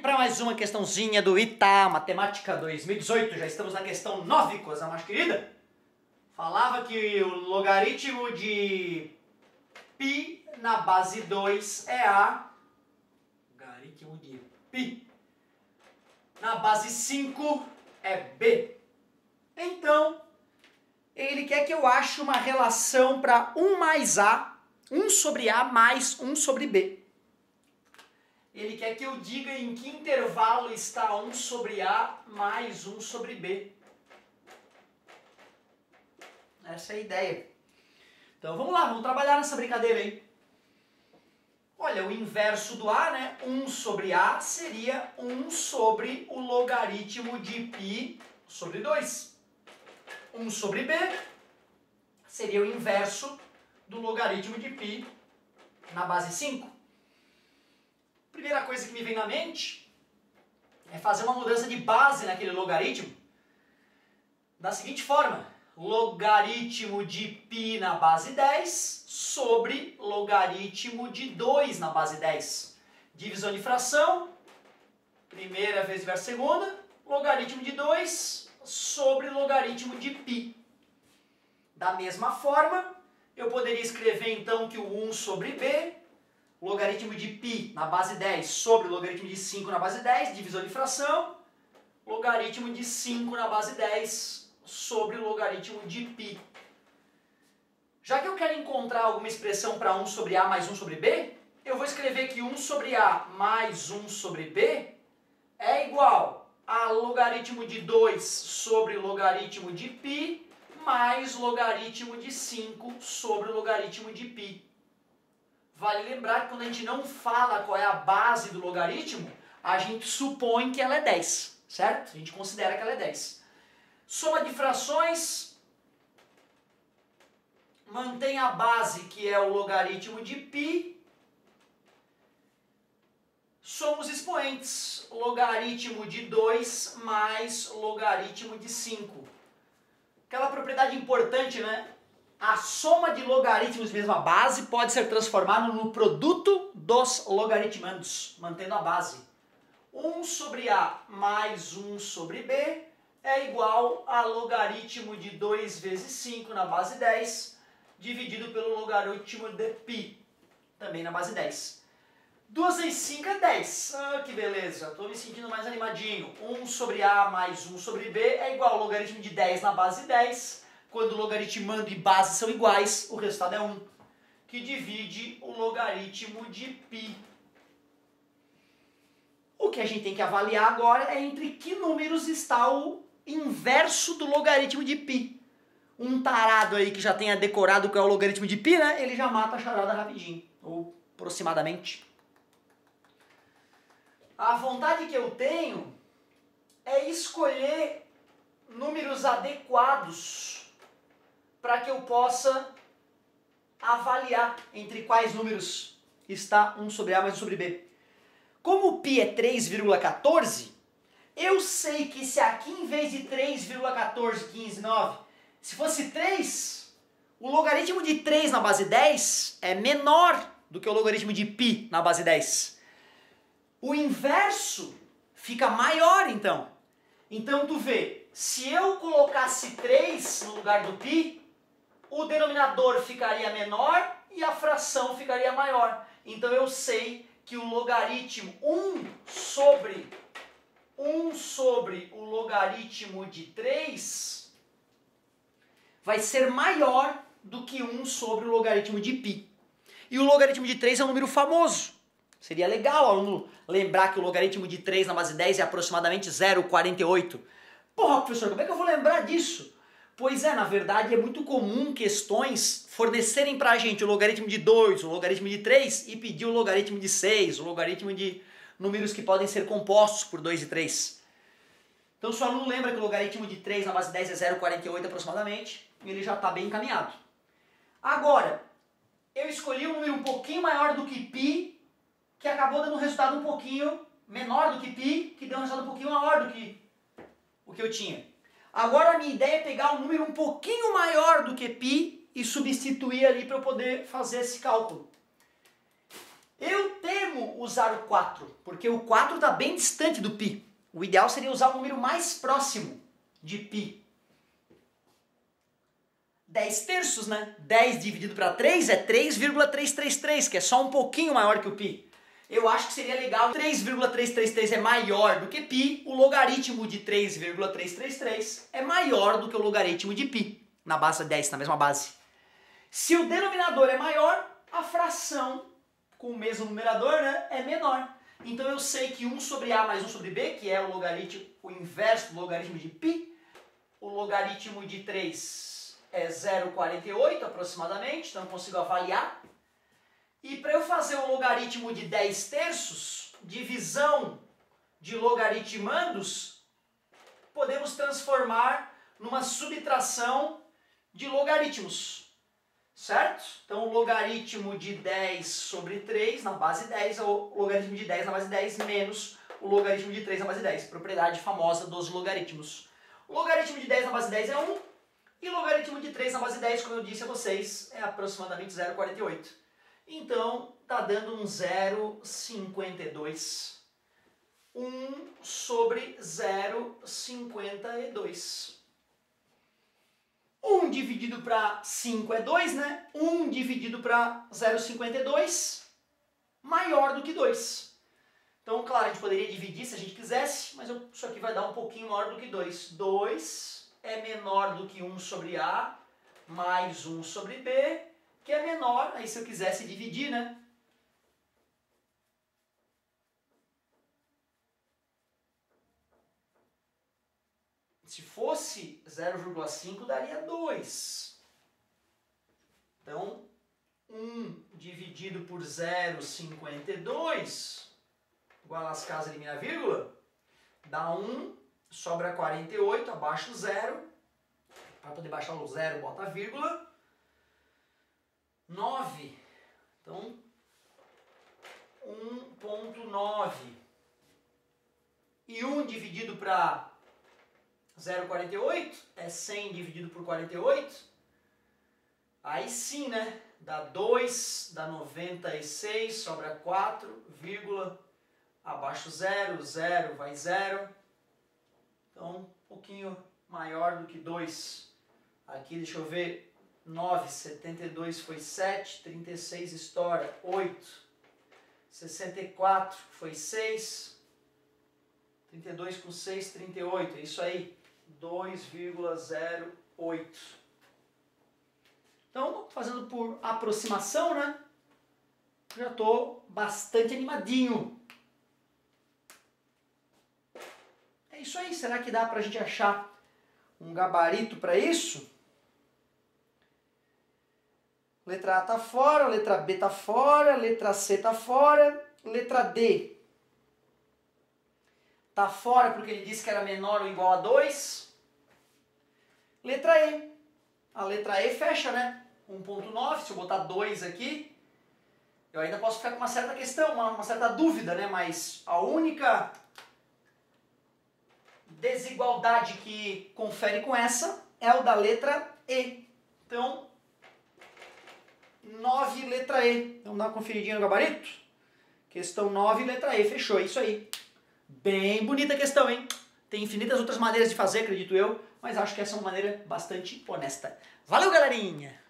para mais uma questãozinha do ITA Matemática 2018. Já estamos na questão 9, coisa mais querida. Falava que o logaritmo de π na base 2 é A. Logaritmo de π na base 5 é B. Então, ele quer que eu ache uma relação para 1 mais A, 1 sobre A mais 1 sobre B. Ele quer que eu diga em que intervalo está 1 sobre A mais 1 sobre B. Essa é a ideia. Então vamos lá, vamos trabalhar nessa brincadeira aí. Olha, o inverso do A, né? 1 sobre A seria 1 sobre o logaritmo de π sobre 2. 1 sobre B seria o inverso do logaritmo de π na base 5. Primeira coisa que me vem na mente é fazer uma mudança de base naquele logaritmo da seguinte forma: logaritmo de π na base 10 sobre logaritmo de 2 na base 10. Divisão de fração, primeira vezes versus segunda, logaritmo de 2 sobre logaritmo de π. Da mesma forma, eu poderia escrever então que o 1 sobre b, logaritmo de π na base 10 sobre logaritmo de 5 na base 10, divisão de fração, logaritmo de 5 na base 10 sobre logaritmo de π. Já que eu quero encontrar alguma expressão para 1 sobre A mais 1 sobre B, eu vou escrever que 1 sobre A mais 1 sobre B é igual a logaritmo de 2 sobre logaritmo de π mais logaritmo de 5 sobre logaritmo de π. Vale lembrar que quando a gente não fala qual é a base do logaritmo, a gente supõe que ela é 10, certo? A gente considera que ela é 10. Soma de frações mantém a base, que é o logaritmo de π. Soma os expoentes, logaritmo de 2 mais logaritmo de 5. Aquela propriedade importante, né? A soma de logaritmos de mesma base pode ser transformada no produto dos logaritmandos, mantendo a base. 1 sobre A mais 1 sobre B é igual a logaritmo de 2 vezes 5 na base 10, dividido pelo logaritmo de π, também na base 10. 2 vezes 5 é 10. Ah, que beleza, estou me sentindo mais animadinho. 1 sobre A mais 1 sobre B é igual ao logaritmo de 10 na base 10. Quando o logaritmando e base são iguais, o resultado é 1, que divide o logaritmo de π. O que a gente tem que avaliar agora é entre que números está o inverso do logaritmo de π. Um tarado aí que já tenha decorado qual é o logaritmo de π, né? Ele já mata a charada rapidinho, ou aproximadamente. A vontade que eu tenho é escolher números adequados para que eu possa avaliar entre quais números está 1 sobre A mais 1 sobre B. Como o π é 3,14, eu sei que se aqui em vez de 3,14159, se fosse 3, o logaritmo de 3 na base 10 é menor do que o logaritmo de π na base 10. O inverso fica maior então. Então tu vê, se eu colocasse 3 no lugar do π, o denominador ficaria menor e a fração ficaria maior. Então eu sei que o logaritmo 1 sobre o logaritmo de 3 vai ser maior do que 1 sobre o logaritmo de π. E o logaritmo de 3 é um número famoso. Seria legal o aluno lembrar que o logaritmo de 3 na base 10 é aproximadamente 0,48. Porra, professor, como é que eu vou lembrar disso? Pois é, na verdade é muito comum questões fornecerem pra gente o logaritmo de 2, o logaritmo de 3 e pedir o logaritmo de 6, o logaritmo de números que podem ser compostos por 2 e 3. Então se o aluno lembra que o logaritmo de 3 na base 10 é 0,48 aproximadamente, ele já está bem encaminhado. Agora, eu escolhi um número um pouquinho maior do que π, que acabou dando um resultado um pouquinho menor do que π, que deu um resultado um pouquinho maior do que o que eu tinha. Agora a minha ideia é pegar um número um pouquinho maior do que π e substituir ali para eu poder fazer esse cálculo. Eu temo usar o 4, porque o 4 está bem distante do π. O ideal seria usar o número mais próximo de π. 10 terços, né? 10 dividido para 3 é 3,333, que é só um pouquinho maior que o π. Eu acho que seria legal, 3,333 é maior do que π, o logaritmo de 3,333 é maior do que o logaritmo de π, na base 10, na mesma base. Se o denominador é maior, a fração com o mesmo numerador, né, é menor. Então eu sei que 1 sobre a mais 1 sobre b, que é o logaritmo, o inverso do logaritmo de π, o logaritmo de 3 é 0,48 aproximadamente, então eu consigo avaliar. E para eu fazer o logaritmo de 10 terços, divisão de logaritmandos, podemos transformar numa subtração de logaritmos, certo? Então o logaritmo de 10 sobre 3 na base 10 é o logaritmo de 10 na base 10 menos o logaritmo de 3 na base 10, propriedade famosa dos logaritmos. O logaritmo de 10 na base 10 é 1 e o logaritmo de 3 na base 10, como eu disse a vocês, é aproximadamente 0,48. Então, está dando um 0,52. 1 sobre 0,52. 1 dividido para 5 é 2, né? 1 dividido para 0,52 maior do que 2. Então, claro, a gente poderia dividir se a gente quisesse, mas isso aqui vai dar um pouquinho maior do que 2. 2 é menor do que 1 sobre A mais 1 sobre B, que é menor, aí se eu quisesse dividir, né? Se fosse 0,5 daria 2. Então, 1 dividido por 0,52, igual às casas elimina a vírgula, dá 1, sobra 48, abaixo 0. Para poder baixar o 0, bota a vírgula. 9. Então, 1,9. E 1 dividido para 0,48 é 100 dividido por 48. Aí sim, né? Dá 2, dá 96, sobra 4, vírgula, abaixo 0, 0 vai 0. Então, um pouquinho maior do que 2. Aqui, deixa eu ver. 9, 72 foi 7, 36 estoura, 8, 64 foi 6, 32 com 6, 38, é isso aí, 2,08. Então, fazendo por aproximação, né, já estou bastante animadinho. É isso aí, será que dá para a gente achar um gabarito para isso? Letra A está fora, letra B está fora, letra C está fora, letra D está fora porque ele disse que era menor ou igual a 2. Letra E. A letra E fecha, né? 1,9. Se eu botar 2 aqui, eu ainda posso ficar com uma certa questão, uma certa dúvida, né? Mas a única desigualdade que confere com essa é o da letra E. Então, 9, letra E. Vamos dar uma conferidinha no gabarito? Questão 9, letra E. Fechou, é isso aí. Bem bonita a questão, hein? Tem infinitas outras maneiras de fazer, acredito eu, mas acho que essa é uma maneira bastante honesta. Valeu, galerinha!